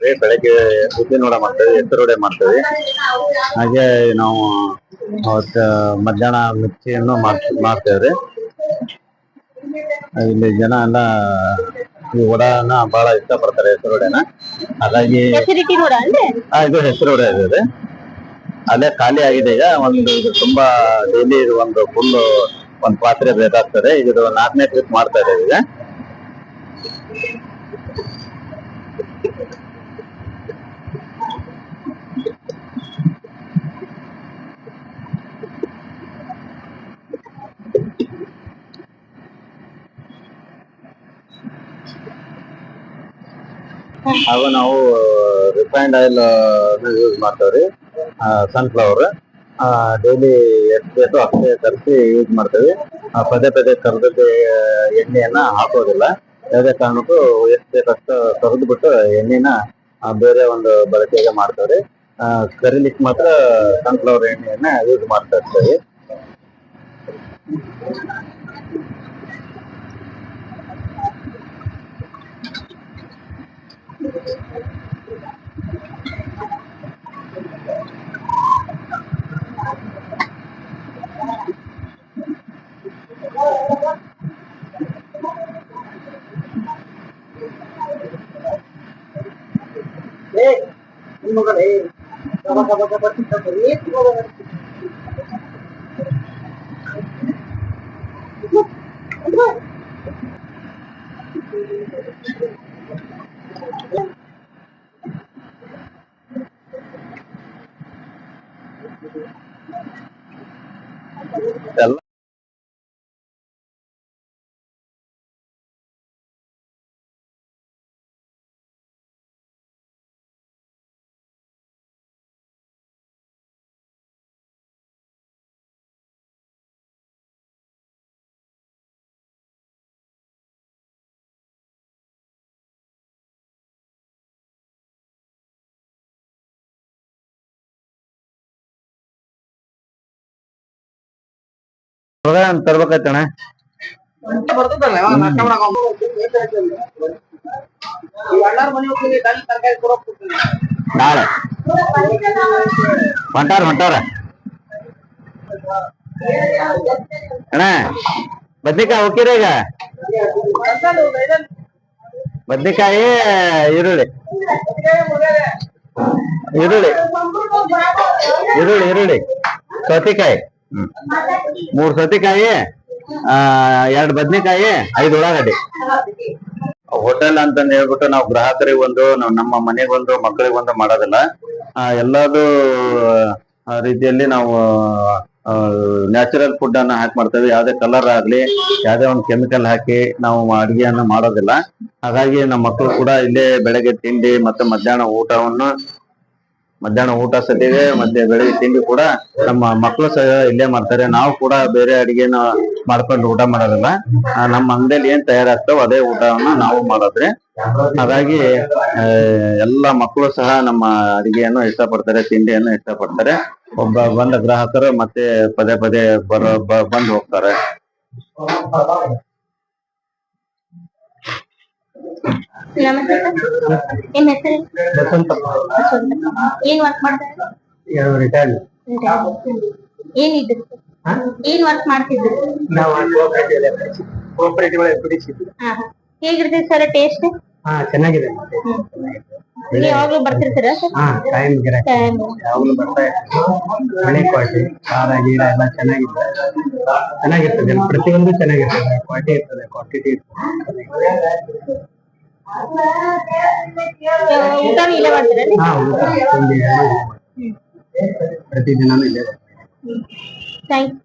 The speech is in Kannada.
ಮಾಡ್ತೀವಿ. ಬೆಳಗ್ಗೆ ಉದ್ದಿನ ಮಾಡ್ತೇವೆ, ಹೆಸರುಡೆ ಮಾಡ್ತೇವೆ. ಹಾಗೆ ನಾವು ಮಧ್ಯಾಹ್ನ ಮಿರ್ಚಿಯನ್ನು ಮಾಡ್ತೇವ್ರಿ. ಇಲ್ಲಿ ಜನ ಎಲ್ಲ ಈ ವಡಾನ ಬಹಳ ಇಷ್ಟ ಪಡ್ತಾರೆ, ಹೆಸರುಡೆನ. ಹಾಗಾಗಿ ಇದು ಹೆಸರುಡೆ ಇದೆ. ಅಲ್ಲೇ ಖಾಲಿ ಆಗಿದೆ ಈಗ. ಇದು ತುಂಬಾ ಡೈಲಿ ಒಂದು ಫುಲ್ ಒಂದ್ ಪಾತ್ರೆ ಬೇಕಾಗ್ತದೆ. ಇದು 4ನೇ ಟ್ರಿಪ್ ಮಾಡ್ತಾ ಇದ್ದೇವೆ ಈಗ. ಹಾಗೂ ನಾವು ರಿಫೈನ್ಡ್ ಆಯಿಲ್ ಯೂಸ್ ಮಾಡ್ತೇವ್ರಿ. ಸನ್ಫ್ಲವರ್ ಡೈಲಿ ಎಷ್ಟು ಬೇಕೋ ಅಷ್ಟೇ ತರಿಸಿ ಯೂಸ್ ಮಾಡ್ತೇವೆ. ಪದೇ ಪದೇ ಕರೆದದ್ದು ಎಣ್ಣೆಯನ್ನ ಹಾಕೋದಿಲ್ಲ. ಯಾವುದೇ ಕಾರಣಕ್ಕೂ ಎಷ್ಟು ಬೇಕಷ್ಟು ಕರೆದ್ಬಿಟ್ಟು ಎಣ್ಣೆನ ಬೇರೆ ಒಂದು ಬಳಕೆಗೆ ಮಾಡ್ತೇವೆ. ಕರಿಲಿಕ್ಕೆ ಮಾತ್ರ ಸನ್ಫ್ಲವರ್ ಎಣ್ಣೆಯನ್ನ ಯೂಸ್ ಮಾಡ್ತಾ ಇರ್ತೇವೆ. ಎಲ್ಲ ತರ್ಬೇಕೈತಣ್ಣ. ನಾಳೆ ಹೊಂಟಾರ ಅಣ್ಣ. ಬದ್ನಿಕಾಯಿ ಹೋಗ್ತೀರ ಈಗ? ಬದ್ನಿಕಾಯಿ, ಈರುಳ್ಳಿ ಸೌತೆಕಾಯಿ, 3 ಸೌತೆಕಾಯಿ, 2 ಬದ್ನಿಕಾಯಿ, 5 ಉಳ್ಳಾಗಡ್ಡಿ. ಹೋಟೆಲ್ ಅಂತ ಹೇಳ್ಬಿಟ್ಟು ನಾವು ಗ್ರಾಹಕರಿಗೆ ನಮ್ಮ ಮನೆಗೊಂದು ಮಕ್ಕಳಿಗೊಂದು ಮಾಡೋದಿಲ್ಲ. ಎಲ್ಲದೂ ರೀತಿಯಲ್ಲಿ ನಾವು ನ್ಯಾಚುರಲ್ ಫುಡ್ ಅನ್ನ ಹಾಕಿ ಮಾಡ್ತೇವೆ. ಯಾವ್ದೇ ಕಲರ್ ಆಗ್ಲಿ, ಯಾವ್ದೇ ಒಂದು ಕೆಮಿಕಲ್ ಹಾಕಿ ನಾವು ಅಡಿಗೆಯನ್ನ ಮಾಡೋದಿಲ್ಲ. ಹಾಗಾಗಿ ನಮ್ಮ ಮಕ್ಕಳು ಕೂಡ ಇಲ್ಲೇ ಬೆಳಗ್ಗೆ ತಿಂಡಿ ಮತ್ತು ಮಧ್ಯಾಹ್ನ ಊಟ ಸತಿಗೆ ಮತ್ತೆ ಬೆಳಿಗ್ಗೆ ತಿಂಡಿ ಕೂಡ ನಮ್ಮ ಮಕ್ಕಳು ಸಹ ಇಲ್ಲೇ ಮಾಡ್ತಾರೆ. ನಾವು ಕೂಡ ಬೇರೆ ಅಡಿಗೆನ ಮಾಡ್ಕೊಂಡು ಊಟ ಮಾಡೋದಿಲ್ಲ. ನಮ್ಮ ಅಂಗಡಿಯಲ್ಲಿ ಏನ್ ತಯಾರಾಗ್ತಾವ ಅದೇ ಊಟವನ್ನ ನಾವು ಮಾಡೋದ್ರಿ. ಹಾಗಾಗಿ ಎಲ್ಲ ಮಕ್ಕಳು ಸಹ ನಮ್ಮ ಅಡಿಗೆಯನ್ನು ಇಷ್ಟಪಡ್ತಾರೆ, ತಿಂಡಿಯನ್ನು ಇಷ್ಟಪಡ್ತಾರೆ. ಬಂದ ಗ್ರಾಹಕರು ಮತ್ತೆ ಪದೇ ಪದೇ ಬಂದು ಹೋಗ್ತಾರೆ. ನಮಸ್ತೆ ಸರ್, ಏನ್ ಹೆಸರು? ಏನ್ ವರ್ಕ್ ಮಾಡ್ತಾರೆ? ಏನಿದ್ರು ಏನ್ ವರ್ಕ್ ಮಾಡ್ತಿದ್ರು? ಹೇಗಿರ್ತದೆ ಸರ್ ಟೇಸ್ಟ್? ಚೆನ್ನಾಗಿದೆ. ಯಾವಾಗ್ಲೂ ಬರ್ತಿರ್ತೀರಾ ಸರ್? ಯಾವಾಗ್ಲೂ ಬರ್ತಾ ಇರ್ತೀವಿ. ಒಳ್ಳೆ ಕ್ವಾಲಿಟಿ, ಖಾರ ಗೀರ ಎಲ್ಲ ಚೆನ್ನಾಗಿರ್ತದೆ. ಪ್ರತಿಯೊಂದು ಚೆನ್ನಾಗಿರ್ತದೆ. ಕ್ವಾಲಿಟಿ ಇರ್ತದೆ, ಕ್ವಾಂಟಿಟಿ ಇರ್ತದೆ. ಊಟ ಇಲ್ಲೇ ಮಾಡ್ತೀರಾ? ಊಟ ಪ್ರತಿದಿನ ಇಲ್ಲೇ. ಥ್ಯಾಂಕ್ಸ್.